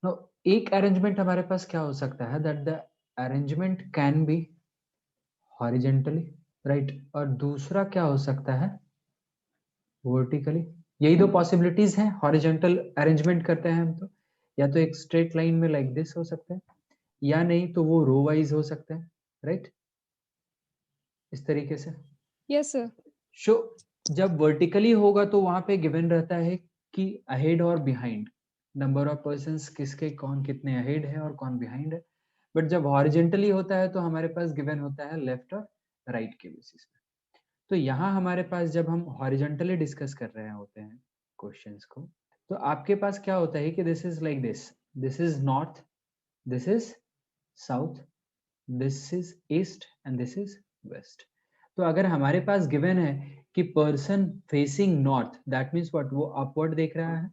तो एक अरेंजमेंट हमारे पास क्या हो सकता है, that the arrangement can be horizontally, right, और दूसरा क्या हो सकता है, वर्टिकली। यही दो पॉसिबिलिटीज हैं, हॉरिजेंटल अरेंजमेंट करते हैं हम तो, या तो एक स्ट्रेट लाइन में लाइक दिस हो सकता है, या नहीं तो वो रो वाइज हो सकता है, राइट, इस तरीके से। Yes, sir. शो जब वर्टिकली होगा तो वहां पे गिवन रहता है कि अहेड और बिहाइंड, नंबर ऑफ पर्सन्स किसके कौन कितने अहेड है और कौन बिहाइंड है। बट जब हॉरिजेंटली होता है तो हमारे पास गिवन होता है लेफ्ट और राइट के बेसिस पे। तो यहाँ हमारे पास जब हम हॉरिजेंटली डिस्कस कर रहे होते हैं क्वेश्चंस को, तो आपके पास क्या होता है कि this is like this is north, this is south, this is east and this is west. तो अगर हमारे पास गिवन है कि person facing north, that means what, वो अपवर्ड देख रहा है,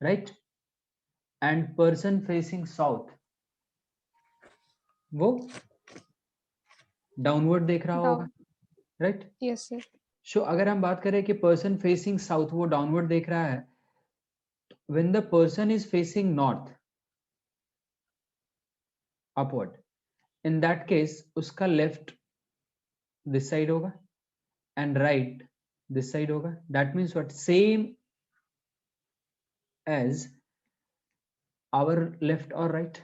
right, and person facing south वो डाउनवर्ड देख रहा होगा, Down. Right. Yes, sir. So अगर हम बात करें कि पर्सन फेसिंग साउथ वो डाउनवर्ड देख रहा है, when the person is facing north upward, in that case उसका लेफ्ट दिस साइड होगा एंड राइट दिस साइड होगा, that means what, same as our left और राइट।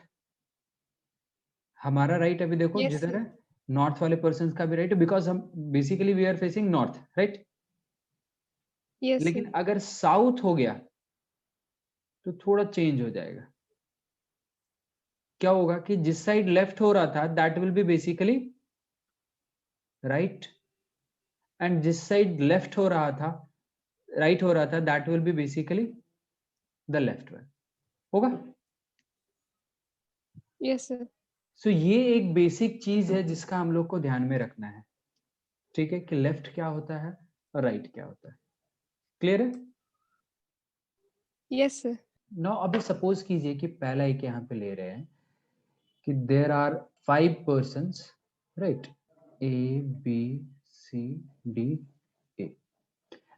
हमारा राइट अभी देखो Yes, जिधर sir. है, नॉर्थ वाले पर्सन का भी राइट, बिकॉज हम basically we are facing north, right. Yes, sir. लेकिन अगर साउथ हो गया तो थोड़ा चेंज हो जाएगा। क्या होगा कि जिस साइड लेफ्ट हो रहा था that will be basically right, and जिस साइड लेफ्ट हो रहा था, राइट हो रहा था, that will be basically the left one होगा। Yes, sir. सो ये एक बेसिक चीज है जिसका हम लोग को ध्यान में रखना है, ठीक है, कि लेफ्ट क्या होता है और राइट क्या होता है। क्लियर है? Yes, sir. नो अभी सपोज कीजिए कि पहला एक यहाँ पे ले रहे हैं कि there are 5 persons, right, A B C D A.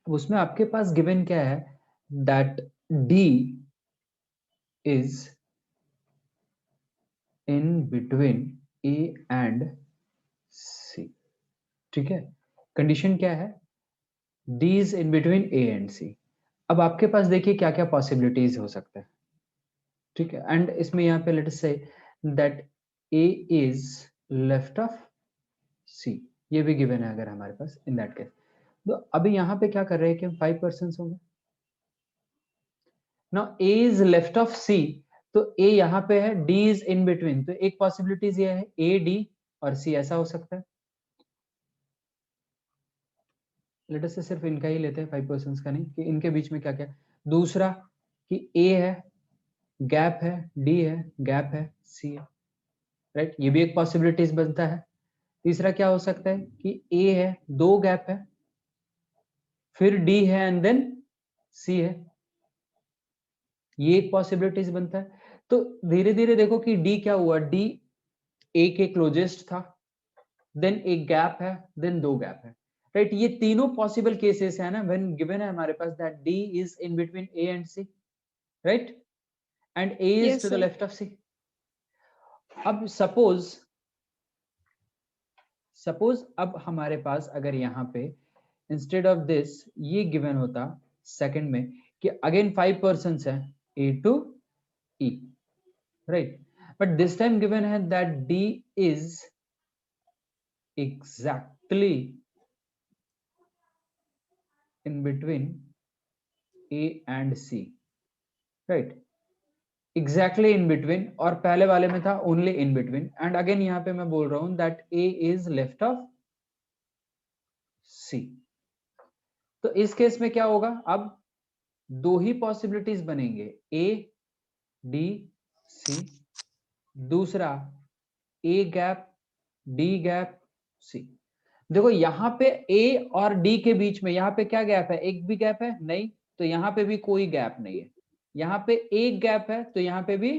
अब उसमें आपके पास गिवन क्या है, that D is in between A and C, ठीक है। कंडीशन क्या है, D is in between A and C. अब आपके पास देखिए क्या क्या पॉसिबिलिटीज हो सकता है, ठीक है, एंड इसमें यहाँ पे let us say that A is left of C, ये भी गिवन है अगर हमारे पास, इन दैट केस। तो अभी यहाँ पे क्या कर रहे हैं कि हम 5 पर्सन होंगे ना, ए इज लेफ्ट ऑफ सी, तो ए यहाँ पे है, डी इज इन बिटवीन, तो एक पॉसिबिलिटीज ये है ए डी और सी, ऐसा हो सकता है। लेट अस से सिर्फ इनका ही लेते हैं, 5 पर्सन का नहीं, कि इनके बीच में क्या क्या। दूसरा कि ए है, गैप है, डी है, गैप है, सी है, राइट, ये भी एक पॉसिबिलिटीज बनता है। तीसरा क्या हो सकता है कि ए है, दो गैप है, फिर डी है एंड देन सी है, ये एक पॉसिबिलिटीज बनता है। तो धीरे धीरे देखो कि डी क्या हुआ, डी ए के क्लोजेस्ट था, देन एक गैप है, देन दो गैप है, राइट। ये तीनों पॉसिबल केसेस है ना, व्हेन गिवन है हमारे पास that D is in between A and C, right, and A is Yes, to the sir. Left of C. अब सपोज अब हमारे पास अगर यहाँ पे इंस्टेड ऑफ दिस ये गिवन होता सेकंड में कि अगेन 5 पर्सन है, A to E, right, but this time given है that D is exactly in between A and C, right, exactly in between, और पहले वाले में था only in between, and again यहाँ पे मैं बोल रहा हूं that A is left of C. तो इस केस में क्या होगा, अब दो ही पॉसिबिलिटीज बनेंगे, ए डी सी, दूसरा ए गैप डी गैप सी। देखो यहाँ पे ए और डी के बीच में यहाँ पे क्या गैप है, एक भी गैप है नहीं, तो यहाँ पे भी कोई गैप नहीं है। यहाँ पे एक गैप है तो यहाँ पे भी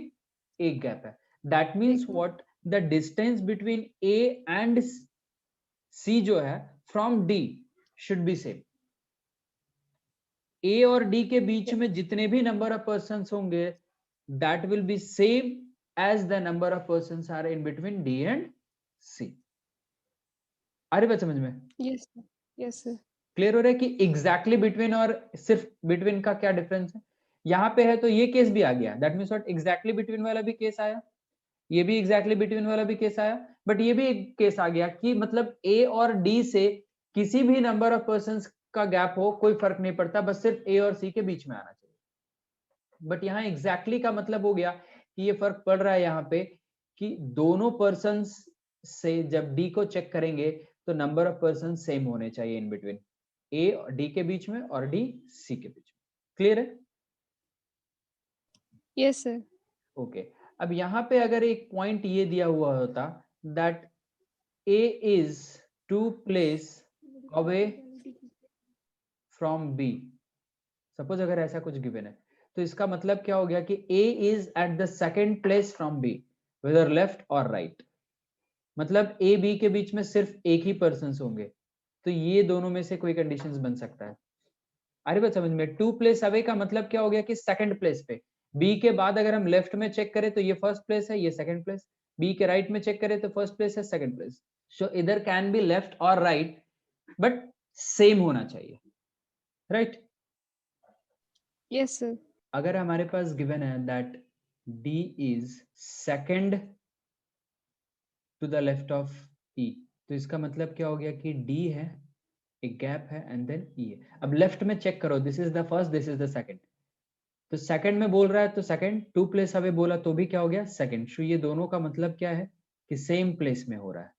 एक गैप है, that means what, the distance between A and C जो है from D should be same. A और डी के बीच Yeah. में जितने भी नंबर ऑफ पर्सन होंगे that will be same as the number of persons are in between D and C. आ रही बात समझ में? Yes, sir. Yes, sir. Clear हो रहा है कि एग्जैक्टली बिटवीन और सिर्फ बिटवीन का क्या डिफरेंस है? यहाँ पे है तो ये केस भी आ गया, that means what, exactly between वाला भी केस आया, ये भी एग्जैक्टली बिटवीन वाला भी केस आया, बट ये भी एक केस आ गया कि मतलब ए और डी से किसी भी नंबर ऑफ पर्संस का गैप हो कोई फर्क नहीं पड़ता, बस सिर्फ ए और सी के बीच में आना चाहिए। बट यहाँ एग्जैक्टली का मतलब हो गया कि ये फर्क पड़ रहा है यहाँ पे कि दोनों पर्संस से जब डी को चेक करेंगे तो नंबर ऑफ पर्सन सेम होने चाहिए इन बिटवीन ए और डी के बीच में और डी सी के बीच में। क्लियर है? Yes, sir. ओके अब यहाँ पे अगर एक पॉइंट ये दिया हुआ होता that A is 2 place away from B, suppose अगर ऐसा कुछ गिवन है तो इसका मतलब क्या हो गया कि A is at the second place from B whether left और राइट, मतलब ए बी के बीच में सिर्फ एक ही पर्सन होंगे, तो ये दोनों में से कोई कंडीशंस बन सकता है। अरे बात समझ में, 2 प्लेस अवे का मतलब क्या हो गया कि सेकंड प्लेस पे, बी के बाद अगर हम लेफ्ट में चेक करें तो ये फर्स्ट प्लेस है, ये सेकंड प्लेस, बी के राइट में चेक करें तो फर्स्ट प्लेस है, सेकंड प्लेस, सो इधर कैन बी लेफ्ट और राइट बट सेम होना चाहिए, राइट? Yes, sir. अगर हमारे पास गिवन है that D is second to the left of E, तो इसका मतलब क्या हो गया कि डी है, एक गैप है एंड देन ई है। अब लेफ्ट में चेक करो, this is the first, this is the second, तो सेकंड में बोल रहा है तो सेकंड, 2 प्लेस अवे बोला तो भी क्या हो गया सेकंड, सो ये दोनों का मतलब क्या है कि सेम प्लेस में हो रहा है,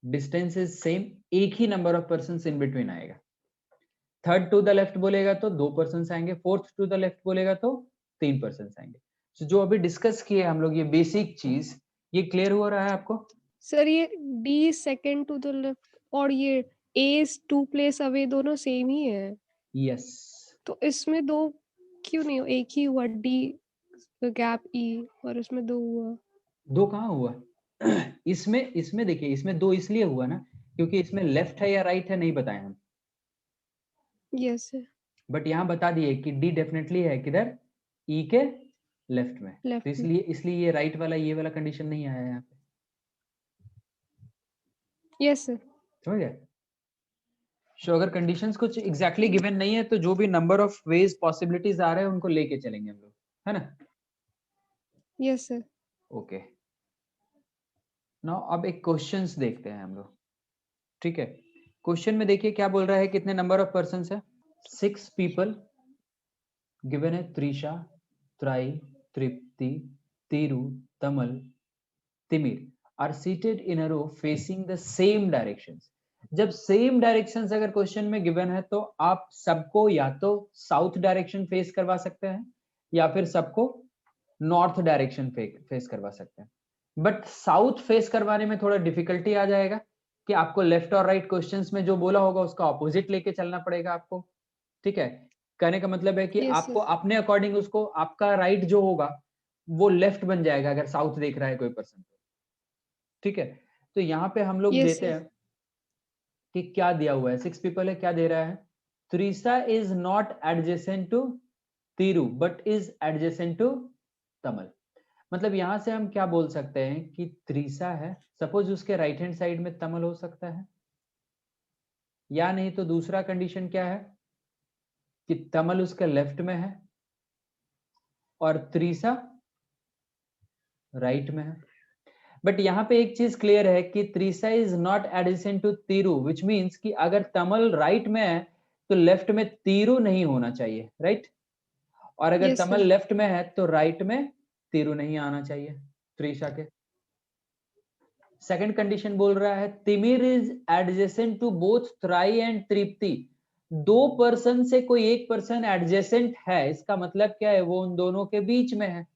डिस्टेंस इज सेम, एक ही number of person in between आएगा। थर्ड टू द लेफ्ट बोलेगा तो 2 पर्सन आएंगे, फोर्थ टू द लेफ्ट बोलेगा तो 3 पर्सन आएंगे। so, जो अभी डिस्कस किए हम लोग ये बेसिक चीज, ये क्लियर हो रहा है आपको? सर ये D second to the left और ये A is 2 place away दोनों सेम ही है, यस, तो इसमें दो क्यों नहीं, एक ही हुआ D गैप E और इसमें दो हुआ। दो कहाँ हुआ? इसमें इसमें देखिए, इसमें दो इसलिए हुआ ना क्योंकि इसमें लेफ्ट है या राइट है नहीं बताए हम, यस सर। बट यहाँ बता दिए कि डी डेफिनेटली है किधर, ई के लेफ्ट में, तो लेफ्ट में। इसलिए इसलिए ये राइट वाला ये वाला कंडीशन नहीं आया यहाँ पे, यस सर। समझ गए? सो अगर कंडीशंस कुछ एग्जैक्टली गिवन नहीं है तो जो भी नंबर ऑफ वेज पॉसिबिलिटीज आ रहे हैं उनको लेके चलेंगे हम लोग, है ना? Yes sir. ओके, नाउ अब एक क्वेश्चंस देखते हैं हम लोग, ठीक है? क्वेश्चन में देखिए क्या बोल रहा है, कितने नंबर ऑफ पर्संस है? 6 पीपल गिवन है, Trisha, Trai, Tripti, Tiru, Tamal, Timir are seated in a row facing the same directions. जब सेम डायरेक्शंस अगर क्वेश्चन में गिवन है तो आप सबको या तो साउथ डायरेक्शन फेस करवा सकते हैं या फिर सबको नॉर्थ डायरेक्शन फेस करवा सकते हैं, बट साउथ फेस करवाने में थोड़ा डिफिकल्टी आ जाएगा कि आपको लेफ्ट और राइट क्वेश्चंस में जो बोला होगा उसका ऑपोजिट लेके चलना पड़ेगा आपको, ठीक है? कहने का मतलब है कि यस आपको सर। अपने अकॉर्डिंग उसको, आपका राइट जो होगा वो लेफ्ट बन जाएगा अगर साउथ देख रहा है कोई पर्सन, ठीक है? तो यहाँ पे हम लोग यस देते सर। हैं कि क्या दिया हुआ है, 6 पीपल है, क्या दे रहा है, Trisha is not adjacent to Tiru but is adjacent to Tamal. मतलब यहां से हम क्या बोल सकते हैं कि त्रिसा है, सपोज उसके राइट हैंड साइड में तमल हो सकता है, या नहीं तो दूसरा कंडीशन क्या है कि तमल उसके लेफ्ट में है और त्रिसा राइट में है। बट यहाँ पे एक चीज क्लियर है कि Trisha is not adjacent to Tiru, which means कि अगर तमल राइट में है तो लेफ्ट में तीरू नहीं होना चाहिए, राइट? और अगर यस तमल सर। लेफ्ट में है तो राइट में तीरू नहीं आना चाहिए त्रिशा के। सेकंड कंडीशन बोल रहा है तिमिर इज एडजेसेंट टू बोथ त्राई एंड तृप्ति। दो पर्सन से कोई एक पर्सन एडजेसेंट है, इसका मतलब क्या है, वो उन दोनों के बीच में है।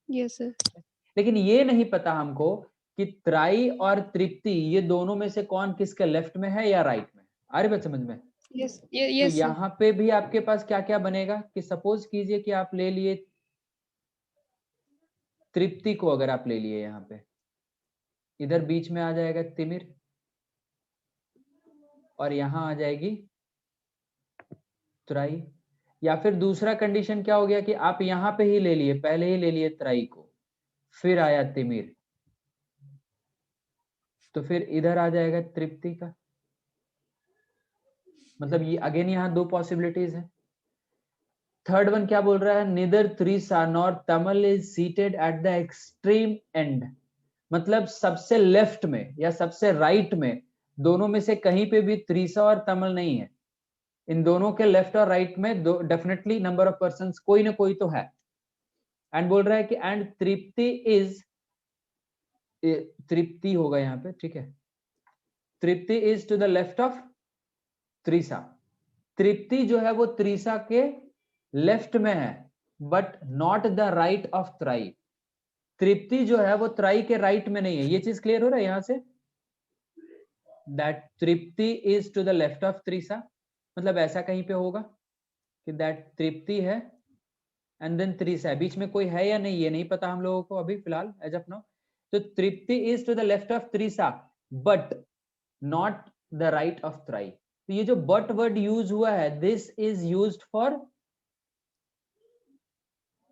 Yes sir. लेकिन ये नहीं पता हमको कि त्राई और तृप्ति ये दोनों में से कौन किसके लेफ्ट में है या राइट में। आ रही बात समझ में? यस तो यस सर। यहाँ पे भी आपके पास क्या क्या बनेगा कि सपोज कीजिए कि आप ले लिए तृप्ति को, अगर आप ले लिए यहाँ पे, इधर बीच में आ जाएगा तिमिर और यहाँ आ जाएगी त्राई, या फिर दूसरा कंडीशन क्या हो गया कि आप यहाँ पे ही ले लिए, पहले ही ले लिए त्राई को, फिर आया तिमिर, तो फिर इधर आ जाएगा तृप्ति का। मतलब ये अगेन यहाँ दो पॉसिबिलिटीज है। थर्ड वन क्या बोल रहा है, neither Trisha nor Tamal is seated at the extreme end, मतलब सबसे लेफ्ट में या सबसे राइट में, दोनों में से कहीं पे भी त्रिसा और तमल नहीं है। इन दोनों के लेफ्ट और राइट में दो डेफिनेटली नंबर ऑफ पर्संस कोई ना कोई तो है। एंड बोल रहा है कि एंड तृप्ति इज, तृप्ति होगा यहाँ पे, ठीक है, Tripti is to the left of Trisha. Tripti जो है वो त्रिसा के लेफ्ट में है, but not the right of Trai. Tripti जो है वो त्राई के राइट में नहीं है। ये चीज क्लियर हो रहा है यहाँ से, that Tripti is to the left of Trisa, मतलब ऐसा कहीं पे होगा कि दैट तृप्ति है एंड देन त्रिसा है, बीच में कोई है या नहीं ये नहीं पता हम लोगों को अभी फिलहाल एज ऑफ नाउ। तो Tripti is to the left of Trisha but not the right of Trai. तो ये जो बट वर्ड यूज हुआ है, this is used for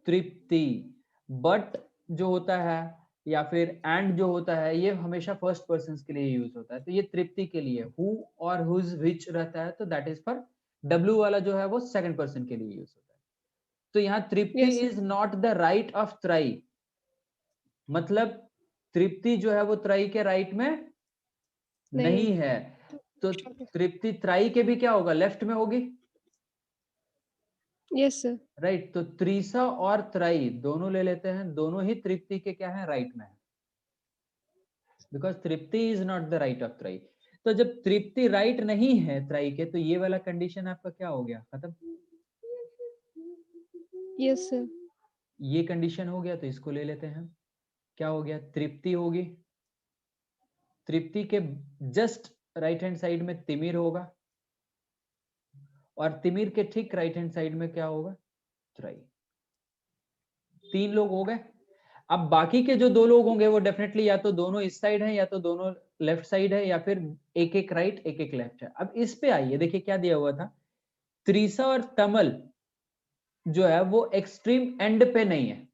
Tripti. But जो होता है या फिर एंड जो होता है, ये हमेशा फर्स्ट पर्सन के लिए यूज होता है। तो ये तृप्ति के लिए हु और हुज विच रहता है, तो दैट इज फॉर डब्ल्यू वाला जो है वो सेकंड पर्सन के लिए यूज होता है। तो यहाँ Tripti yes sir. Is not the right of Trai, मतलब तृप्ति जो है वो त्राई के राइट में नहीं है। तो तृप्ति त्राई के भी क्या होगा, लेफ्ट में होगी, यस सर। राइट। तो त्रिसा और त्राई दोनों ले लेते हैं, दोनों ही तृप्ति के क्या है, राइट में है, because Tripti is not the right of Trai. तो जब तृप्ति राइट नहीं है त्राई के, तो ये वाला कंडीशन आपका क्या हो गया, खत्म। Yes sir. ये कंडीशन हो गया, तो इसको ले लेते हैं। क्या हो गया, तृप्ति होगी, तृप्ति के जस्ट राइट हैंड साइड में तिमिर होगा, और तिमिर के ठीक राइट हैंड साइड में क्या होगा, त्राई। तीन लोग हो गए। अब बाकी के जो दो लोग होंगे वो डेफिनेटली या तो दोनों इस साइड है, या तो दोनों लेफ्ट साइड है, या फिर एक एक राइट एक एक लेफ्ट है। अब इस पे आइए, देखिए क्या दिया हुआ था, त्रिसा और तमल जो है वो एक्सट्रीम एंड पे नहीं है,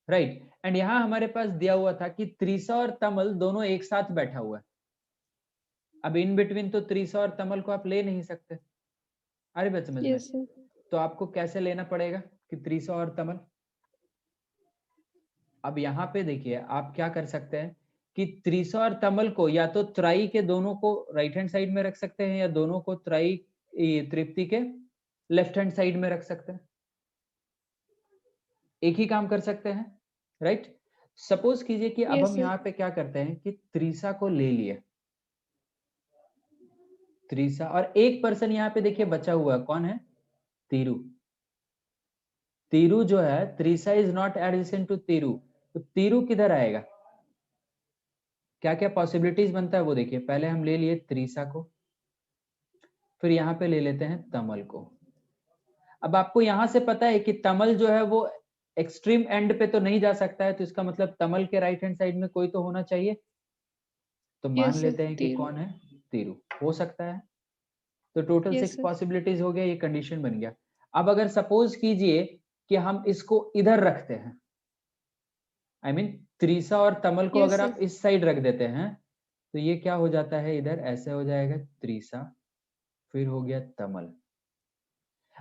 राइट। एंड यहां हमारे पास दिया हुआ था कि त्रिसा और तमल दोनों एक साथ बैठा हुआ है। अब इन बिटवीन तो त्रिसा और तमल को आप ले नहीं सकते, अरे बात समझ में। Yes sir. तो आपको कैसे लेना पड़ेगा कि त्रिसा और तमल। अब यहाँ पे देखिए आप क्या कर सकते हैं कि त्रिसा और तमल को या तो त्राई के दोनों को राइट हैंड साइड में रख सकते हैं, या दोनों को त्राई तृप्ति के लेफ्ट हैंड साइड में रख सकते हैं। एक ही काम कर सकते हैं, राइट। सपोज कीजिए कि अब यस हम सर। यहाँ पे क्या करते हैं कि त्रिसा को ले लिए, त्रिसा, और एक पर्सन यहाँ पे देखिए बचा हुआ है, कौन है, तीरू। तीरू जो है, Trisha is not adjacent to Tiru, तो तीरू किधर आएगा, क्या क्या पॉसिबिलिटीज बनता है वो देखिए। पहले हम ले लिए त्रिसा को, फिर यहाँ पे ले लेते हैं तमल को। अब आपको यहां से पता है कि तमल जो है वो एक्सट्रीम एंड पे तो नहीं जा सकता है, तो इसका मतलब तमल के राइट हैंड साइड में कोई तो होना चाहिए। तो मान यस सर। लेते हैं कि तीर। कौन है, तीरू हो सकता है। तो टोटल यस 6 सर। पॉसिबिलिटीज हो गया, ये कंडीशन बन गया। अब अगर सपोज कीजिए कि हम इसको इधर रखते हैं, आई मीन त्रिसा और तमल को यस अगर सर। आप इस साइड रख देते हैं, तो ये क्या हो जाता है, इधर ऐसे हो जाएगा त्रिसा, फिर हो गया तमल।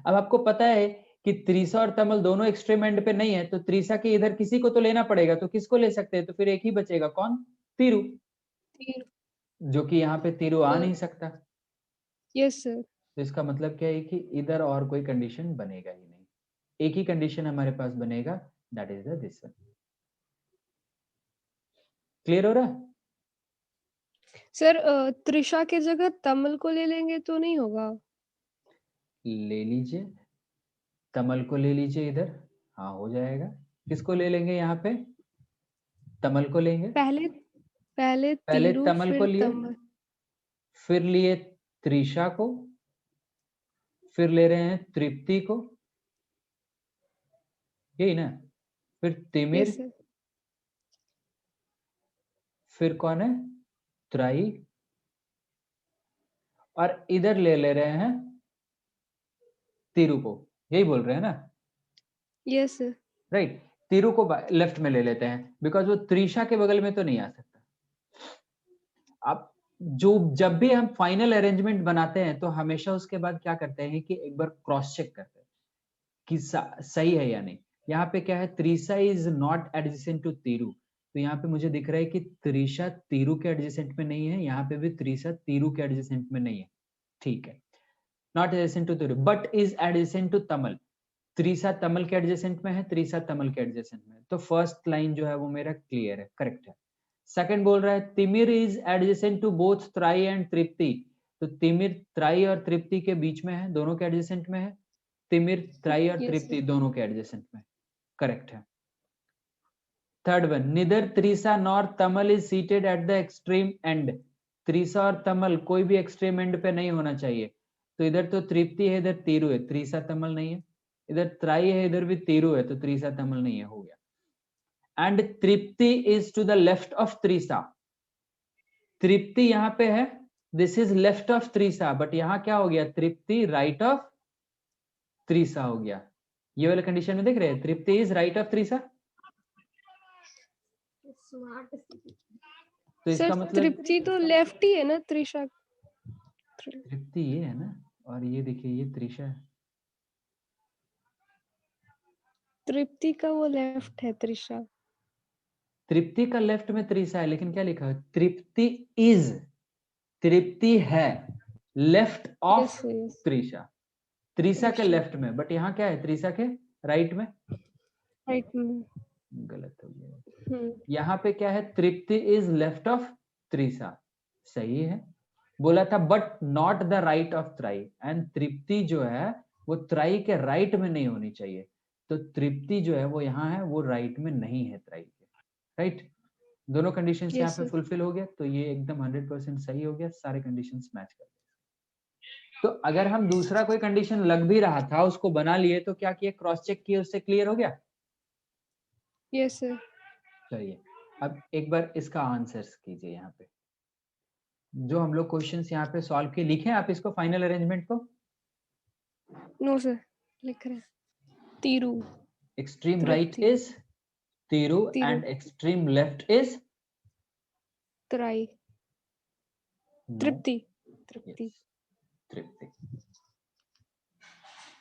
अब आपको पता है कि त्रिसा और तमल दोनों एक्सट्रीम एंड पे नहीं है, तो त्रिसा के इधर किसी को तो लेना पड़ेगा, तो किसको ले सकते हैं, तो फिर एक ही बचेगा, कौन, तीरू, तीर। जो कि यहाँ पे तीरू आ नहीं सकता। Yes sir. तो इसका मतलब क्या है कि इधर और कोई कंडीशन बनेगा ही नहीं, एक ही कंडीशन हमारे पास बनेगा, that is the this one. Clear हो रहा है। सर त्रिशा की जगह तमिल को ले लेंगे तो नहीं होगा? ले लीजिए, तमल को ले लीजिए इधर, हाँ हो जाएगा। किसको ले लेंगे यहाँ पे, तमल को लेंगे। पहले पहले पहले तीरू तमल को फिर लिए, तमल। फिर लिए त्रिशा को, फिर ले रहे हैं तृप्ति को, यही ना, फिर तिमिर, यस सर। फिर कौन है, त्राई, और इधर ले ले रहे हैं तीरू को, यही बोल रहे हैं ना? Yes sir. राइट, तीरू को लेफ्ट में ले लेते हैं बिकॉज वो त्रिशा के बगल में तो नहीं आ सकता। अब जब भी हम फाइनल अरेंजमेंट बनाते हैं तो हमेशा उसके बाद क्या करते हैं कि एक बार क्रॉस चेक करते हैं कि सही है या नहीं। यहाँ पे क्या है, Trisha is not adjacent to Tiru, तो यहाँ पे मुझे दिख रहा है कि त्रिशा तीरू के एडजेसेंट में नहीं है, यहाँ पे भी त्रिशा तीरू के एडजेसेंट में नहीं है। ठीक है, not adjacent to Tiru but is adjacent to Tamal. Trisha Tamal के एडजेसेंट में है, त्रिशा तमल के एडजेसेंट में है, तो फर्स्ट लाइन जो है वो मेरा क्लियर है, करेक्ट है। सेकंड बोल रहा है तिमिर इज एडजेसेंट टू बोथ त्राई एंड तृप्ति, तो तिमिर त्राई और तृप्ति के बीच में है, दोनों के एडजेसेंट में है। तिमिर त्राई और यस तृप्ति सर। दोनों के एडजेसेंट में, करेक्ट है। Third one, neither Trisha nor Tamal is seated at the extreme end, Trisha और तमल कोई भी एक्सट्रीम एंड पे नहीं होना चाहिए, तो इधर तो तृप्ति है, इधर तीरू है, त्रिशा तमल नहीं है। इधर त्राई है, इधर भी तीरू है, तो त्रिशा तमल नहीं है, हो गया। And Tripti is to the left of Trisha, Tripti यहाँ पे है, this is left of Trisha, but यहाँ क्या हो गया, तृप्ति राइट ऑफ त्रिशा हो गया। ये वाले कंडीशन में देख रहे हैं, तृप्ति इज राइट ऑफ त्रिशा, तो इसका सर मतलब तृप्ति तो लेफ्ट ही है ना, त्रिशा। तृप्ति ये है ना, और ये देखिए ये त्रिशा है। तृप्ति का वो लेफ्ट है, त्रिशा। तृप्ति का लेफ्ट में त्रिशा है, लेकिन क्या लिखा है, तृप्ति इज, तृप्ति है left yes of sir, yes. Trisha, Trisha के त्रिशा लेफ्ट में, बट यहाँ क्या है, त्रिशा के राइट में। राइट में। गलत हो गया, यहाँ पे क्या है, Tripti is left of Trisha, सही है। बोला था but not the right of त्राई, एंड तृप्ति जो है वो त्राई के राइट में नहीं होनी चाहिए, तो तृप्ति जो है वो यहाँ है, वो राइट में नहीं है त्राई के, राइट। दोनों कंडीशंस यहाँ यस पे सर। फुलफिल हो गया, तो ये एकदम 100% सही हो गया, सारे कंडीशंस मैच कर गए। तो अगर हम दूसरा कोई कंडीशन लग भी रहा था उसको बना लिए, तो क्या किए, क्रॉस चेक किए, उससे क्लियर हो गया। Yes sir. चलिए अब एक बार इसका आंसर्स कीजिए, यहाँ पे जो हम लोग क्वेश्चंस यहाँ पे सॉल्व किए, लिखे आप इसको फाइनल अरेंजमेंट को। नो सर, लिख रहे हैं। Tiru, extreme right Tripti, is Tiru Tiru, and extreme left is त्राई, no, Tripti, Tripti. Yes, Tripti.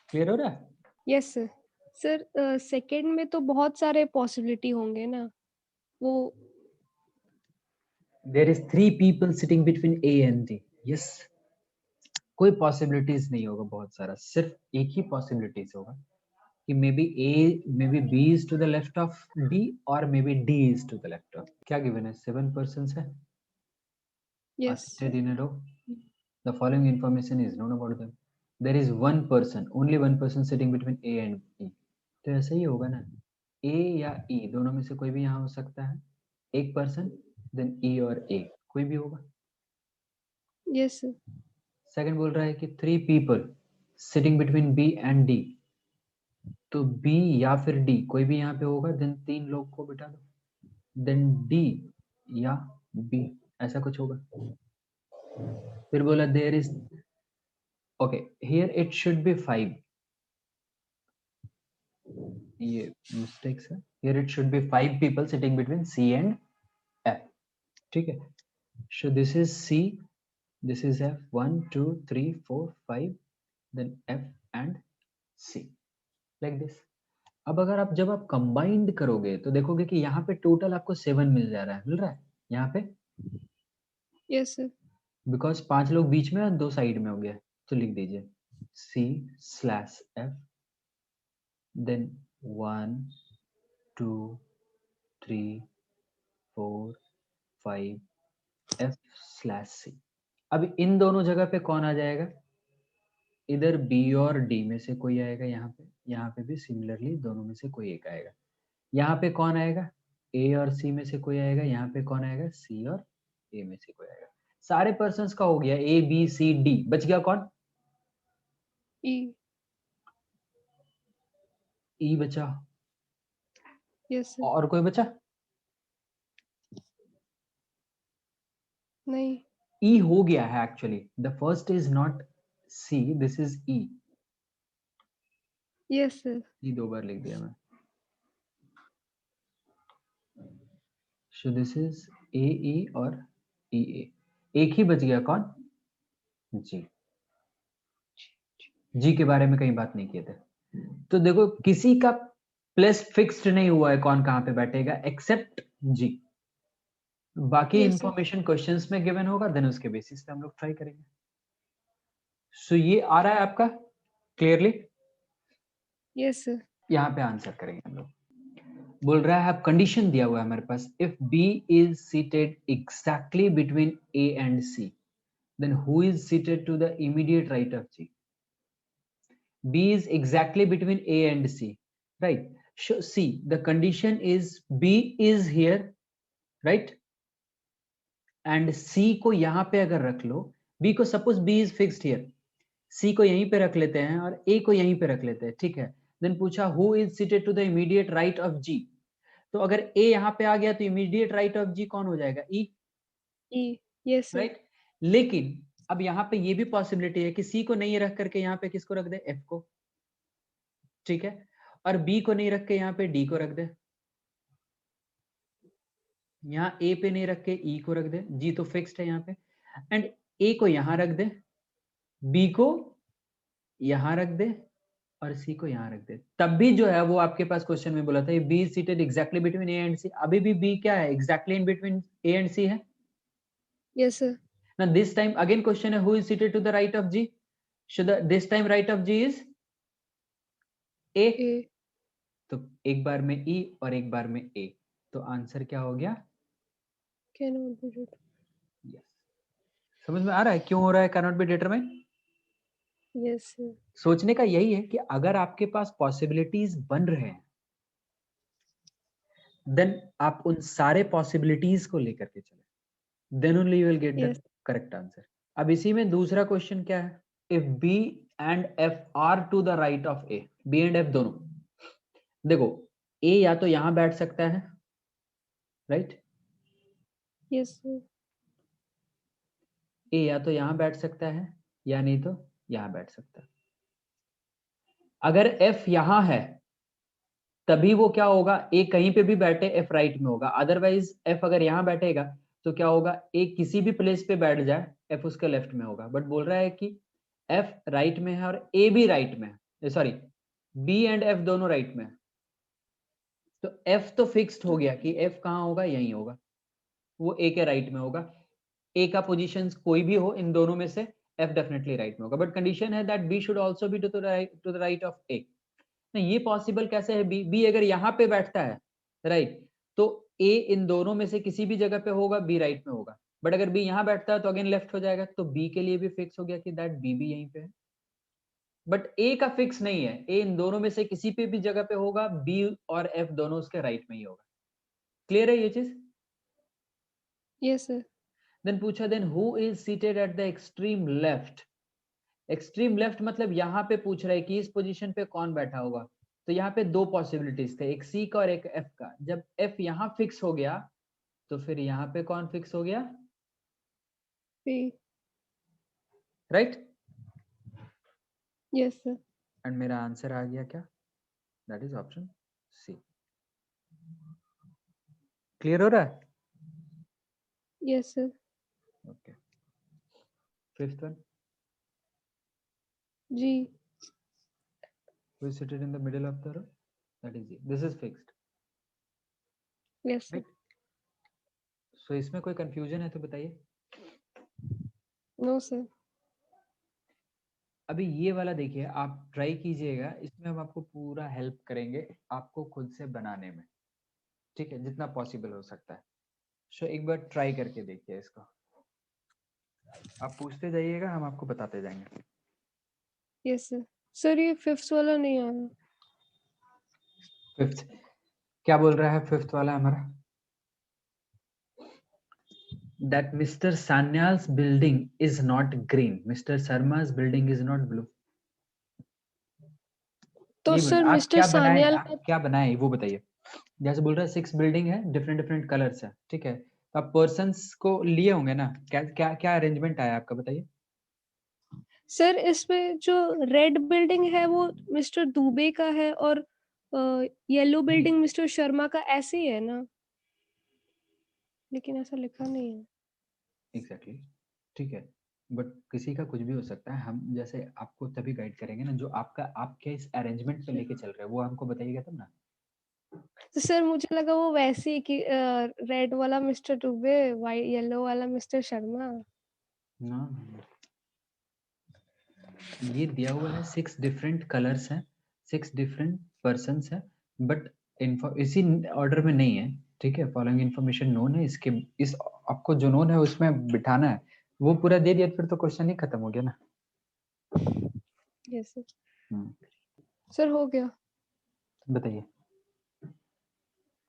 Clear हो रहा है? Yes sir. सर सेकंड में तो बहुत सारे पॉसिबिलिटी होंगे ना, वो। There is 3 people sitting between A and D, yes. कोई पॉसिबिलिटीज नहीं होगा बहुत सारा, सिर्फ एक ही पॉसिबिलिटीज होगा कि may be B is to the left of D और may be D is to the left of, क्या गिवन है, 7 persons है yes seated in a row, the following information is known about them, there is only one person sitting between A and E, तो ऐसा ही होगा ना, A या E दोनों में से कोई भी यहाँ हो सकता है, एक पर्सन, देन E और A कोई भी होगा। Yes sir. सेकंड बोल रहा है कि 3 people sitting between B and D, तो B या फिर D कोई भी यहाँ पे होगा, देन 3 लोग को बिठा दो, देन D या B ऐसा कुछ होगा। फिर बोला there is, okay here it should be 5, ये मिस्टेक्स है, here it should be 5 people sitting between C and F, ठीक है। So this is C, this is F, 1 2 3 4 5, then F and C, like this। अब अगर आप जब आप combined करोगे तो देखोगे कि यहाँ पे टोटल आपको 7 मिल जा रहा है, मिल रहा है यहाँ पे, यस सर। बिकॉज 5 लोग बीच में और 2 साइड में हो गया, तो लिख दीजिए C/F, देन 1 2 3 4 5 F/C। अब इन दोनों जगह पे कौन आ जाएगा, इधर B और D में से कोई आएगा, यहाँ पे भी सिमिलरली दोनों में से कोई एक आएगा। यहाँ पे कौन आएगा, A और C में से कोई आएगा, यहाँ पे कौन आएगा, C और A में से कोई आएगा। सारे पर्सन्स का हो गया, A B C D, बच गया कौन, ई। E बचा, यस सर। और कोई बचा, नहीं। E हो गया है actually, the first is not C, this is E, yes sir. ये 2 बार लिख दिया मैं। सो दिस इज ए ई और ई ए। एक ही बच गया, कौन? जी। जी के बारे में कहीं बात नहीं किए थे। तो देखो किसी का प्लेस फिक्स्ड नहीं हुआ है कौन कहाँ पे बैठेगा एक्सेप्ट जी। बाकी यस सर। इंफॉर्मेशन क्वेश्चंस में गिवन होगा, देन उसके बेसिस पे हम लोग ट्राई करेंगे। सो ये आ रहा है आपका क्लियरली? Yes sir. यहाँ पे आंसर करेंगे हम लोग। बोल रहा है, अब कंडीशन दिया हुआ है हमारे पास, if B is seated exactly between A and C, then who is seated to the immediate right of G? B is exactly between A and C, right? See, the condition is B is here, right? And C को यहाँ पे अगर रख लो, B को suppose B is fixed here, C को यहीं पे रख लेते हैं और A को यहीं पे रख लेते हैं, ठीक है? Then पूछा who is seated to the immediate right of G? तो अगर A यहाँ पे आ गया तो immediate right of G कौन हो जाएगा? E, E. Yes sir. right? लेकिन अब यहाँ पे ये भी पॉसिबिलिटी है कि C को नहीं रख करके यहाँ पे किसको रख दे? F को, ठीक है? और B को नहीं रख के यहाँ पे D को रख दे, यहाँ ए पे नहीं रख के ई को रख दे, जी तो फिक्स्ड है यहाँ पे, एंड ए को यहाँ रख दे, बी को यहाँ रख दे और सी को यहाँ रख दे, तब भी जो है वो आपके पास क्वेश्चन में बोला था B is seated exactly between A and C. अभी भी बी क्या है? Exactly in between A and C है यस सर। ना। दिस टाइम अगेन क्वेश्चन है who is seated to the right of G? So this time right of G is A, A. तो एक बार में ई और एक बार में ए, तो आंसर क्या हो गया? Can not be determined. Yes. समझ में आ रहा है क्यों हो रहा है can not be determined? Yes sir. सोचने का यही है कि अगर आपके पास पॉसिबिलिटीज बन रहे हैं, देन आप उन सारे पॉसिबिलिटीज को लेकर के चले, then only you will get the yes. Correct answer. अब इसी में दूसरा क्वेश्चन क्या है? If B and F are to the right of A, B and F दोनों, देखो ए या तो यहां बैठ सकता है, राइट? Yes sir. ए या तो यहां बैठ सकता है या नहीं तो यहां बैठ सकता है। अगर एफ यहां है तभी वो क्या होगा, ए कहीं पे भी बैठे एफ राइट में होगा, अदरवाइज एफ अगर यहाँ बैठेगा तो क्या होगा, ए किसी भी प्लेस पे बैठ जाए एफ उसके लेफ्ट में होगा। बट बोल रहा है कि एफ राइट में है और ए भी राइट में है, सॉरी बी एंड एफ दोनों राइट में है, तो एफ तो फिक्स्ड हो गया कि एफ कहाँ होगा, यहीं होगा, वो ए के राइट में होगा। ए का पोजीशन कोई भी हो इन दोनों में से, एफ डेफिनेटली राइट में होगा, बट कंडीशन है that B should also be to the right of A. नहीं, ये पॉसिबल कैसे है? बी, बी अगर यहाँ पे बैठता है, राइट, तो ए इन दोनों में से किसी भी जगह पे होगा, बी राइट में होगा। बट अगर बी यहाँ बैठता है तो अगेन लेफ्ट हो जाएगा, तो बी के लिए भी फिक्स हो गया कि दैट बी भी यहीं पे है। बट ए का फिक्स नहीं है, ए इन दोनों में से किसी पे भी जगह पे होगा, बी और एफ दोनों उसके राइट में ही होगा। क्लियर है ये चीज? Yes sir. देन पूछा, then who is seated at the extreme left? Extreme left मतलब यहाँ पे पूछ रहा है कि इस पोजीशन पे कौन बैठा होगा। तो यहाँ पे दो पॉसिबिलिटीज थे, एक सी का और एक एफ का। जब एफ यहाँ फिक्स हो गया तो फिर यहाँ पे कौन फिक्स हो गया? B. Right? Yes sir. And मेरा आंसर आ गया क्या? That is option C. Clear हो रहा है? Yes sir. Okay, fifth one, जी। who is seated in the middle of the row? That is G. This is fixed, yes sir. right? So इसमें कोई कंफ्यूजन है तो बताइए। No sir. अभी ये वाला देखिए, आप ट्राई कीजिएगा, इसमें हम आपको पूरा हेल्प करेंगे आपको खुद से बनाने में, ठीक है, जितना पॉसिबल हो सकता है। सो एक बार ट्राई करके देखिए इसको, आप पूछते जाइएगा, हम आपको बताते जाएंगे। Yes sir. सर ये फिफ्थ वाला नहीं आया। फिफ्थ क्या बोल रहा है? फिफ्थ वाला हमारा that Mr. Sanyal's building is not green, Mr. Sharma's building is not blue। तो ये सर बोलिए, आप मिस्टर क्या बनाए, सान्याल आप का। क्या बनाए वो बताइए। जैसे बोल रहा है 6 बिल्डिंग है, डिफरेंट डिफरेंट कलर्स है, ठीक है, तो आप पर्सन्स को लिए होंगे ना, क्या क्या क्या अरेंजमेंट आया आपका बताइए। सर इसमें जो रेड बिल्डिंग है वो मिस्टर दुबे का है और येलो नहीं, बिल्डिंग मिस्टर शर्मा का ऐसे ही है ना? लेकिन ऐसा लिखा नहीं है। एग्जैक्टली ठीक है, बट किसी का कुछ भी हो सकता है। हम जैसे आपको तभी गाइड करेंगे ना जो आपका आपके इस अरेंजमेंट पे लेके चल रहे हैं, वो हमको बताइएगा तब ना। तो सर मुझे लगा वो वैसे ही कि रेड वाला मिस्टर दुबे, वाइट येलो वाला मिस्टर शर्मा। ना ये दिया हुआ है, 6 डिफरेंट कलर्स हैं, 6 डिफरेंट पर्सन्स हैं, बट इसी ऑर्डर में नहीं है। ठीक है, फॉलोइंग इन्फॉर्मेशन नोन है, इसके इस आपको जो नोन है उसमें बिठाना है। वो पूरा दे दिया फिर तो क्वेश्चन ही खत्म हो गया ना। Yes sir. हम्म, सर हो गया। बताइए,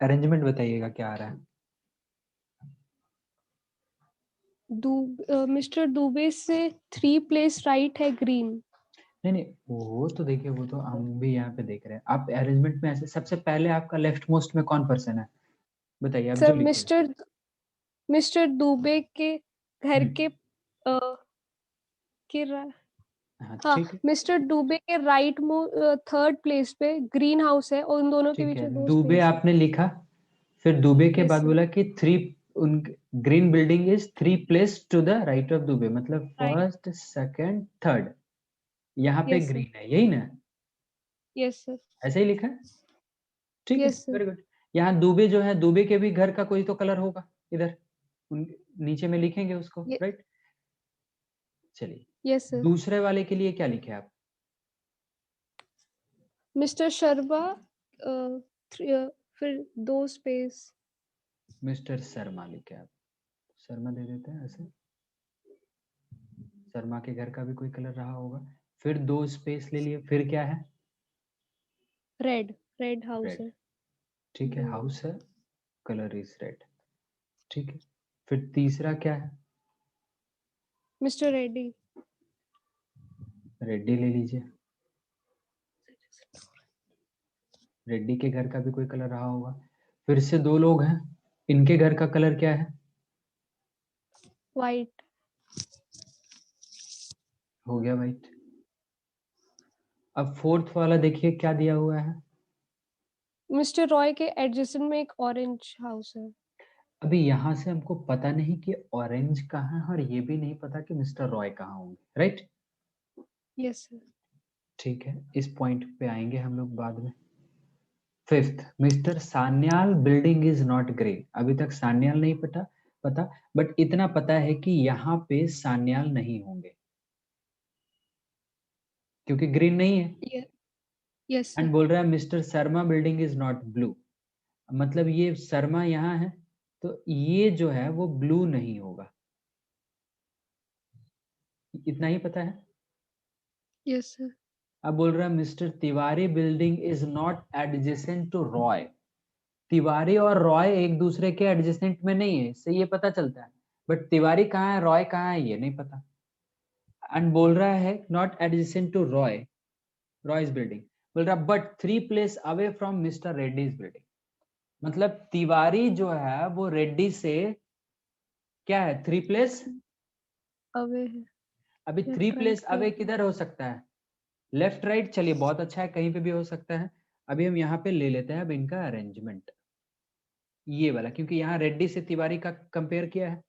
अरेंजमेंट बताइएगा क्या आ रहा है। मिस्टर दुबे से 3 प्लेस राइट है ग्रीन। नहीं नहीं, वो तो देखिए, वो तो हम भी यहाँ पे देख रहे हैं। आप अरेंजमेंट में ऐसे सबसे पहले आपका लेफ्ट मोस्ट में कौन पर्सन है, बताइए आप सर जो लिखे। मिस्टर दुबे के घर हम्म, के के हाँ हाँ, ठीक है। मिस्टर दुबे के राइट थर्ड प्लेस पे ग्रीन हाउस है और उन दोनों के ठीक बीच है, में 2 दुबे स्पेस है। आपने लिखा, फिर दुबे के यस बाद सर। बोला कि थ्री, उन green building is 3 place to the right of Dubey, मतलब राइट। फर्स्ट सेकंड थर्ड, यहाँ पे यस सर। ग्रीन है, यही ना? Yes sir. ऐसे ही लिखा है, ठीक है, यस सर। Very good. यहाँ दुबे जो है, दुबे के भी घर का कोई तो कलर होगा इधर, उन नीचे में लिखेंगे उसको, राइट। चलिए, यस सर। दूसरे वाले के लिए क्या लिखे आप? मिस्टर शर्मा फिर 2 स्पेस। मिस्टर शर्मा लिखे आप, शर्मा दे देते हैं ऐसे। शर्मा के घर का भी कोई कलर रहा होगा, फिर 2 स्पेस ले लिए, फिर क्या है? रेड रेड हाउस रेड, है। ठीक है, हाउस है, कलर इज रेड, ठीक है। फिर तीसरा क्या है? मिस्टर रेड्डी। रेड्डी ले लीजिए, रेड्डी के घर का भी कोई कलर रहा होगा। फिर से 2 लोग हैं, इनके घर का कलर क्या है? वाइट। हो गया वाइट। अब फोर्थ वाला देखिए क्या दिया हुआ है। मिस्टर रॉय के एडजेसेंट में एक ऑरेंज हाउस है। अभी यहाँ से हमको पता नहीं कि ऑरेंज कहाँ है, और ये भी नहीं पता कि मिस्टर रॉय कहाँ होंगे, राइट। Yes sir. ठीक है, इस पॉइंट पे आएंगे हम लोग बाद में। Fifth, mister Sanyal building is not grey. अभी तक सान्याल नहीं पता पता, बट इतना पता है कि यहाँ पे सान्याल नहीं होंगे क्योंकि ग्रीन नहीं है। Yes and sir. बोल रहा है mister Sharma building is not blue, मतलब ये शर्मा यहाँ है, तो ये जो है वो ब्लू नहीं होगा, इतना ही पता है। Yes sir. अब बोल रहा है mister Tiwari building is not adjacent to Roy. Tiwari और रॉय एक दूसरे के एडजेसेंट में नहीं है, इससे ये पता चलता है, बट तिवारी कहाँ है, रॉय कहाँ है, ये नहीं पता। एंड बोल रहा है not adjacent to Roy, Roy's building. बोल रहा but 3 place away from mister Reddy's building, मतलब तिवारी जो है वो रेड्डी से क्या है, 3 प्लेस अवे है। अभी 3 लेफ्ट राइट प्लेस कहीं अवे पे। किधर हो सकता है? लेफ्ट राइट, चलिए बहुत अच्छा है, कहीं पे भी हो सकता है। अभी हम यहाँ पे ले लेते हैं अब इनका अरेंजमेंट, ये वाला, क्योंकि यहाँ रेड्डी से तिवारी का कंपेयर किया है।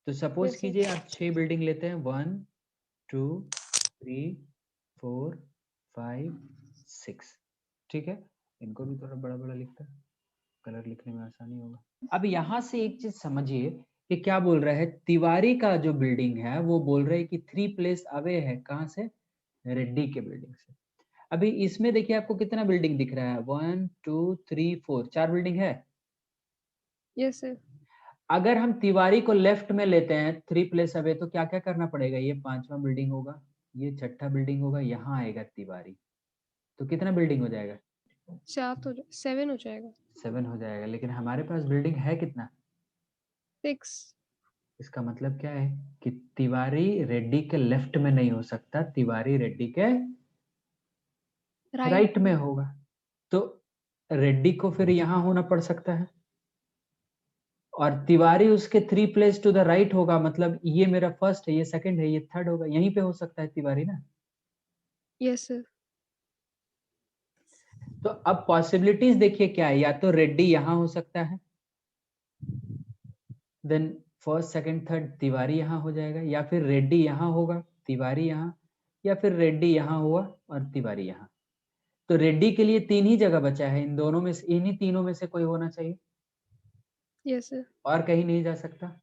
तो सपोज यस कीजिए सर। आप 6 बिल्डिंग लेते हैं, 1 2 3 4 5 6, ठीक है। इनको भी थोड़ा बड़ा बड़ा लिखता है, कलर लिखने में आसानी होगा। अब यहाँ से एक चीज समझिए कि क्या बोल रहा है, तिवारी का जो बिल्डिंग है वो बोल रहे हैं कि 3 प्लेस अवे है, कहाँ से? रेड्डी के बिल्डिंग से। अभी इसमें देखिए आपको कितना बिल्डिंग दिख रहा है, 1 2 3 4, 4 बिल्डिंग है। Yes sir. अगर हम तिवारी को लेफ्ट में लेते हैं 3 प्लेस अवे, तो क्या क्या करना पड़ेगा, ये 5वां बिल्डिंग होगा, ये 6ठा बिल्डिंग होगा, यहाँ आएगा तिवारी, तो कितना बिल्डिंग हो जाएगा? 7 हो जाएगा। 7 हो जाएगा, लेकिन हमारे पास बिल्डिंग है कितना? 6 इसका मतलब क्या है कि तिवारी रेड्डी के लेफ्ट में नहीं हो सकता, तिवारी रेड्डी के राइट राइट में में। होगा। तो रेड्डी को फिर यहाँ होना पड़ सकता है, और तिवारी उसके 3 प्लेस टू द राइट होगा, मतलब ये मेरा फर्स्ट है, ये सेकंड है, ये थर्ड होगा, यहीं पे हो सकता है तिवारी ना। Yes sir. तो अब पॉसिबिलिटीज देखिए क्या है, या तो रेड्डी यहाँ हो सकता है, then first second third Tiwari यहाँ हो जाएगा, या फिर रेड्डी यहाँ होगा, तिवारी यहाँ, या फिर रेड्डी यहाँ हुआ और तिवारी यहाँ। तो रेड्डी के लिए 3 ही जगह बचा है, इन दोनों में से, इन्हीं तीनों में से कोई होना चाहिए, यस सर। और कहीं नहीं जा सकता।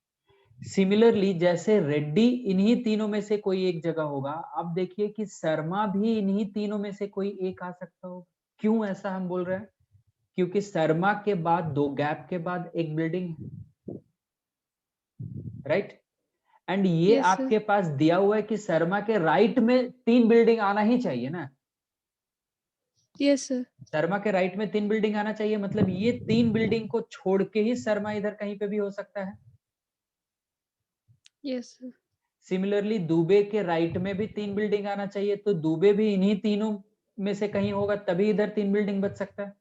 सिमिलरली जैसे रेड्डी इन्हीं तीनों में से कोई एक जगह होगा, अब देखिए कि शर्मा भी इन्हीं तीनों में से कोई एक आ सकता हो। क्यों ऐसा हम बोल रहे हैं? क्योंकि शर्मा के बाद 2 गैप के बाद एक बिल्डिंग है, राइट? एंड ये यस सर। आपके पास दिया हुआ है कि शर्मा के राइट में 3 बिल्डिंग आना ही चाहिए ना। Yes sir. शर्मा के राइट में 3 बिल्डिंग आना चाहिए, मतलब ये 3 बिल्डिंग को छोड़ के ही शर्मा इधर कहीं पे भी हो सकता है। Yes sir. सिमिलरली दुबे के राइट में भी 3 बिल्डिंग आना चाहिए, तो दुबे भी इन्हीं तीनों में से कहीं होगा, तभी इधर 3 बिल्डिंग बच सकता है।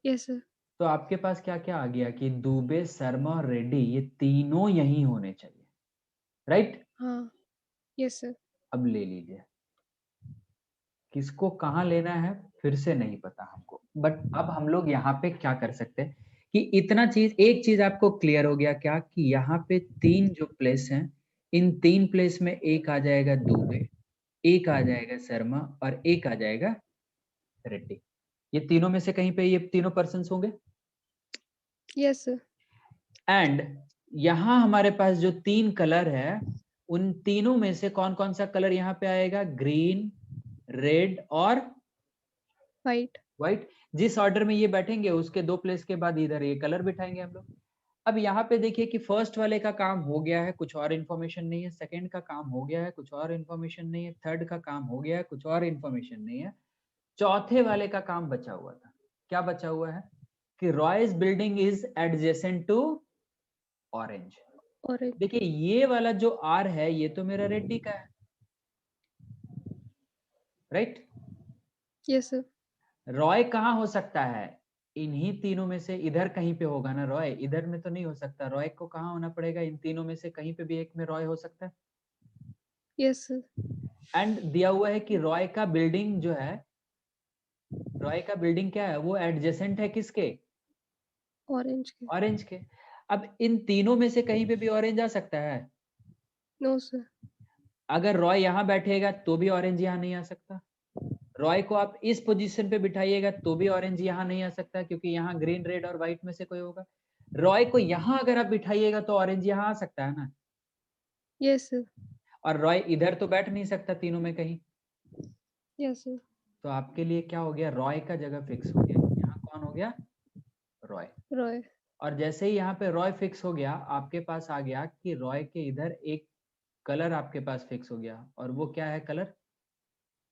Yes sir. तो आपके पास क्या क्या आ गया कि दुबे, शर्मा और रेड्डी ये तीनों यहीं होने चाहिए, राइट? हाँ। Yes sir. अब ले लीजिए, किसको कहाँ लेना है फिर से नहीं पता हमको, बट अब हम लोग यहाँ पे क्या कर सकते हैं कि इतना चीज, एक चीज आपको क्लियर हो गया क्या, कि यहाँ पे 3 जो प्लेस हैं, इन 3 प्लेस में एक आ जाएगा दुबे, एक आ जाएगा शर्मा और एक आ जाएगा रेड्डी। ये तीनों में से कहीं पे ये तीनों पर्सन होंगे। Yes sir. एंड यहाँ हमारे पास जो 3 कलर है, उन तीनों में से कौन कौन सा कलर यहाँ पे आएगा? ग्रीन, रेड और वाइट। व्हाइट। जिस ऑर्डर में ये बैठेंगे उसके 2 प्लेस के बाद इधर ये कलर बिठाएंगे हम लोग। अब यहाँ पे देखिए कि फर्स्ट वाले का काम हो गया है, कुछ और इन्फॉर्मेशन नहीं है, सेकंड का काम हो गया है, कुछ और इन्फॉर्मेशन नहीं है, थर्ड का काम हो गया है, कुछ और इन्फॉर्मेशन नहीं है, चौथे वाले का काम बचा हुआ था। क्या बचा हुआ है? कि Roy's building is adjacent to orange. Orange. देखिए ये वाला जो आर है ये तो मेरा रेड्डी का है, राइट? Yes sir. रॉय कहाँ हो सकता है? इन्हीं तीनों में से इधर कहीं पे होगा ना रॉय, इधर में तो नहीं हो सकता। रॉय को कहाँ होना पड़ेगा? इन तीनों में से कहीं पे भी एक में रॉय हो सकता है। Yes sir. एंड दिया हुआ है कि रॉय का बिल्डिंग जो है, रॉय का बिल्डिंग क्या है? वो एडजेसेंट है किसके? ऑरेंज के। ऑरेंज के। अब इन तीनों में से कहीं पे भी ऑरेंज आ सकता है। No sir. अगर रॉय यहाँ बैठेगा तो भी ऑरेंज यहाँ नहीं आ सकता। रॉय को आप इस पोजीशन पे बिठाइएगा तो भी ऑरेंज यहाँ नहीं आ सकता, क्योंकि यहाँ ग्रीन, रेड और व्हाइट में से कोई होगा। रॉय को यहाँ अगर आप बिठाइएगा तो ऑरेंज यहाँ आ सकता है ना। Yes sir. और रॉय इधर तो बैठ नहीं सकता तीनों में कहीं। Yes sir. तो आपके लिए क्या हो गया? रॉय का जगह फिक्स हो गया। यहाँ कौन हो गया? रॉय। रॉय। और जैसे ही यहाँ पे रॉय फिक्स हो गया, आपके पास आ गया कि रॉय के इधर एक कलर आपके पास फिक्स हो गया, और वो क्या है कलर?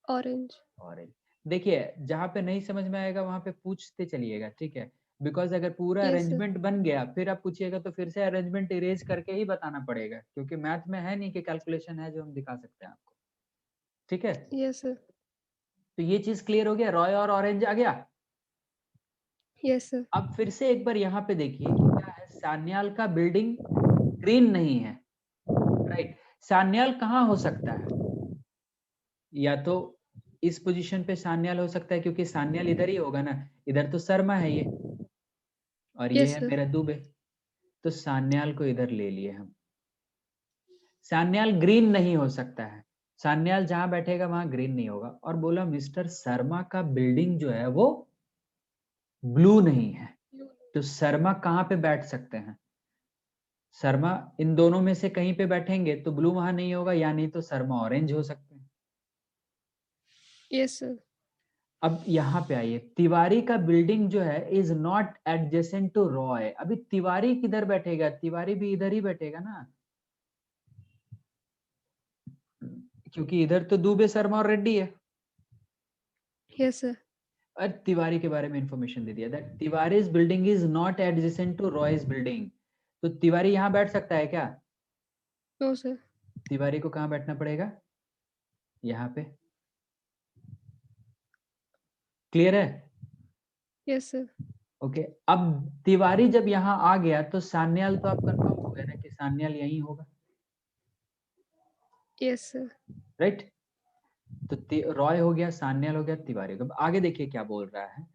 ऑरेंज। ऑरेंज। देखिए जहाँ पे नहीं समझ में आएगा वहां पे पूछते चलिएगा, ठीक है? बिकॉज अगर पूरा यस सर। अरेंजमेंट बन गया फिर आप पूछिएगा तो फिर से अरेंजमेंट इरेज करके ही बताना पड़ेगा, क्योंकि मैथ में है नहीं कि कैलकुलेशन है जो हम दिखा सकते हैं आपको, ठीक है? Yes sir. तो ये चीज क्लियर हो गया, रॉय और ऑरेंज आ गया। Yes sir. अब फिर से एक बार यहाँ पे देखिए कि क्या है, सान्याल का बिल्डिंग ग्रीन नहीं है, राइट? सान्याल कहाँ हो सकता है? या तो इस पोजीशन पे सान्याल हो सकता है, क्योंकि सान्याल इधर ही होगा ना, इधर तो शर्मा है ये, और ये यस है सर। मेरा दुबे। तो सान्याल को इधर ले लिए हम। सान्याल ग्रीन नहीं हो सकता है, सान्याल जहां बैठेगा वहां ग्रीन नहीं होगा। और बोला मिस्टर शर्मा का बिल्डिंग जो है वो ब्लू नहीं है, तो शर्मा कहाँ पे बैठ सकते हैं? शर्मा इन दोनों में से कहीं पे बैठेंगे तो ब्लू वहां नहीं होगा, या नहीं तो शर्मा ऑरेंज हो सकते हैं। Yes sir. अब यहाँ पे आइए, तिवारी का बिल्डिंग जो है is not adjacent to Roy. अभी तिवारी किधर बैठेगा? तिवारी भी इधर ही बैठेगा ना, क्योंकि इधर तो दुबे, शर्मा और रेड्डी है। Yes sir. और तिवारी के बारे में इंफॉर्मेशन दे दिया that Tiwari's building is not adjacent to Roy's building. तो तिवारी यहाँ बैठ सकता है क्या? No sir. तिवारी को कहाँ बैठना पड़ेगा? यहाँ पे। क्लियर है? Yes sir. ओके, अब तिवारी जब यहाँ आ गया तो सान्याल तो आप कंफर्म हो गया ना कि सान्याल यही होगा, यस सर। राइट? तो रॉय हो गया, सान्याल हो गया, तिवारी हो गया। आगे देखिए क्या बोल रहा है,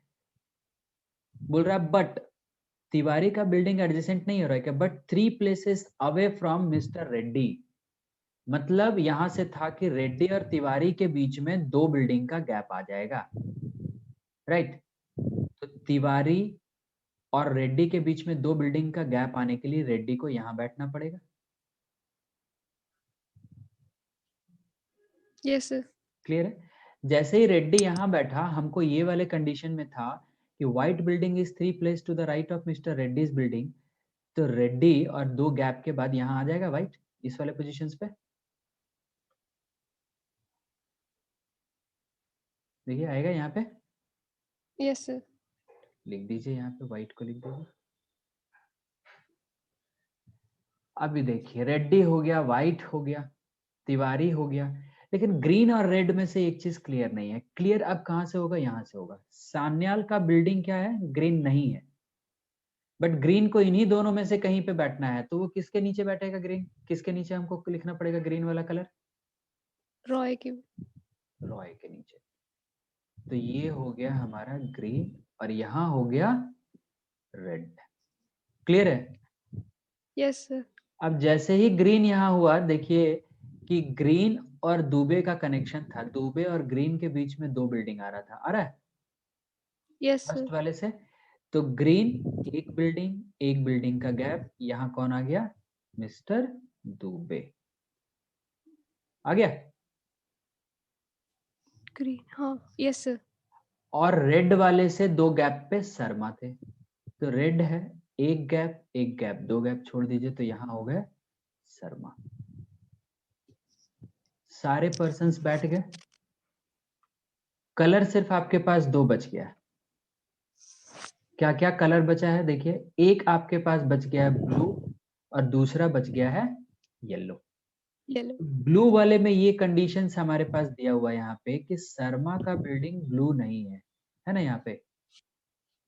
बोल रहा है बट तिवारी का बिल्डिंग एडजेसेंट नहीं हो रहा है क्या, but 3 places away from mister Reddy. मतलब यहां से था कि रेड्डी और तिवारी के बीच में 2 बिल्डिंग का गैप आ जाएगा, राइट? तो तिवारी और रेड्डी के बीच में 2 बिल्डिंग का गैप आने के लिए रेड्डी को यहां बैठना पड़ेगा। Yes sir. क्लियर है? जैसे ही रेड्डी यहां बैठा, हमको ये वाले कंडीशन में था कि white building is 3 place to the right of mister Reddy's building, तो रेड्डी और 2 गैप के बाद यहां आ जाएगा व्हाइट इस वाले पोजीशंस पे। देखिए आएगा यहाँ पे, यस सर। लिख दीजिए यहाँ पे, व्हाइट को लिख दीजिए। अभी देखिए रेड्डी हो गया, व्हाइट हो गया, तिवारी हो गया, लेकिन ग्रीन और रेड में से एक चीज क्लियर नहीं है। क्लियर अब कहां से होगा, यहाँ से होगा। सान्याल का बिल्डिंग क्या है, ग्रीन नहीं है, बट ग्रीन को इन्हीं दोनों में से कहीं पे बैठना है, तो वो किसके नीचे बैठेगा ग्रीन, किसके नीचे हमको लिखना पड़ेगा ग्रीन वाला कलर, रॉय की। रॉय के नीचे। तो ये हो गया हमारा ग्रीन और यहाँ हो गया रेड। क्लियर है? Yes sir. अब जैसे ही ग्रीन यहाँ हुआ, देखिए कि ग्रीन और दुबे का कनेक्शन था, दुबे और ग्रीन के बीच में 2 बिल्डिंग आ रहा था, आ रहा है यस फर्स्ट सर। वाले से। तो ग्रीन एक बिल्डिंग का गैप, यहाँ कौन आ गया, मिस्टर दुबे आ गया। ग्रीन, हाँ यस सर। और रेड वाले से 2 गैप पे शर्मा थे, तो रेड है एक गैप 2 गैप छोड़ दीजिए, तो यहाँ हो गए शर्मा। सारे पर्सन्स बैठ गए, कलर सिर्फ आपके पास 2 बच गया। क्या क्या कलर बचा है देखिए, एक आपके पास बच गया है ब्लू और दूसरा बच गया है येलो। येलो। ब्लू वाले में ये कंडीशंस हमारे पास दिया हुआ है यहाँ पे कि शर्मा का बिल्डिंग ब्लू नहीं है ना यहाँ पे।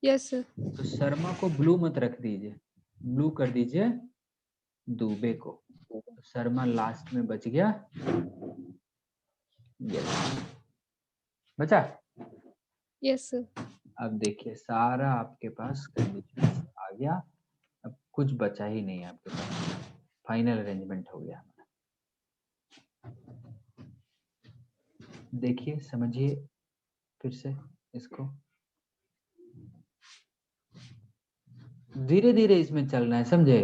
Yes sir. तो शर्मा को ब्लू मत रख दीजिए, ब्लू कर दीजिए दुबे को। तो शर्मा लास्ट में बच गया, येलो बचा। Yes sir. अब देखिए सारा आपके पास कंडीशंस आ गया, अब कुछ बचा ही नहीं है आपके पास, फाइनल अरेंजमेंट हो गया। देखिए समझिए फिर से इसको, धीरे धीरे इसमें चलना है, समझे?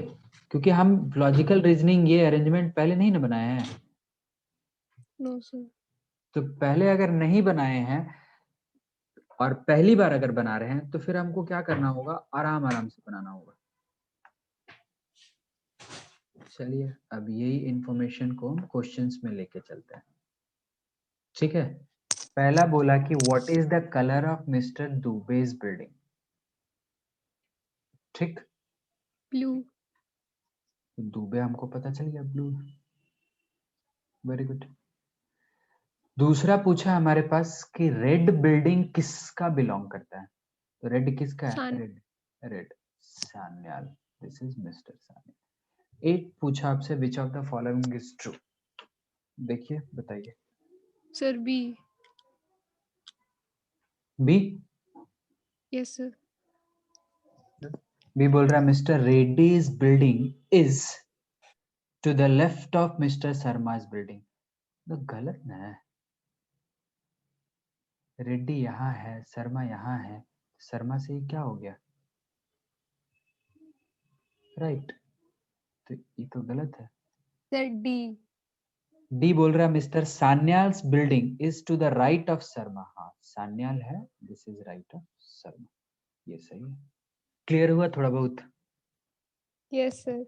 क्योंकि हम लॉजिकल रीजनिंग ये अरेंजमेंट पहले नहीं ना बनाए हैं, नो सर। तो पहले अगर नहीं बनाए हैं और पहली बार अगर बना रहे हैं तो फिर हमको क्या करना होगा, आराम आराम से बनाना होगा। चलिए अब यही इंफॉर्मेशन को हम क्वेश्चंस में लेके चलते हैं, ठीक है? पहला बोला कि what is the colour of mister Dubey's building, ठीक? ब्लू। दुबे हमको पता चल गया ब्लू, वेरी गुड। दूसरा पूछा हमारे पास कि रेड बिल्डिंग किसका बिलोंग करता है, तो रेड किसका है, सान। Red, red Sanyal, this is mister Sanyal. एक पूछा आपसे which of the following is true, देखिए बताइए। Sir B. B, yes sir. B बोल रहा है mister Reddy's building is to the left of mister Sharma's building, तो गलत ना है। रेड्डी यहाँ है, शर्मा यहाँ है, शर्मा से ये क्या हो गया, राइट? तो ये तो गलत है। Sir D. डी बोल रहा है mister Sanyal's building is to the right of Sharma, हाँ सान्याल है, this is right of Sharma, ये सही है। क्लियर हुआ थोड़ा बहुत? Yes sir.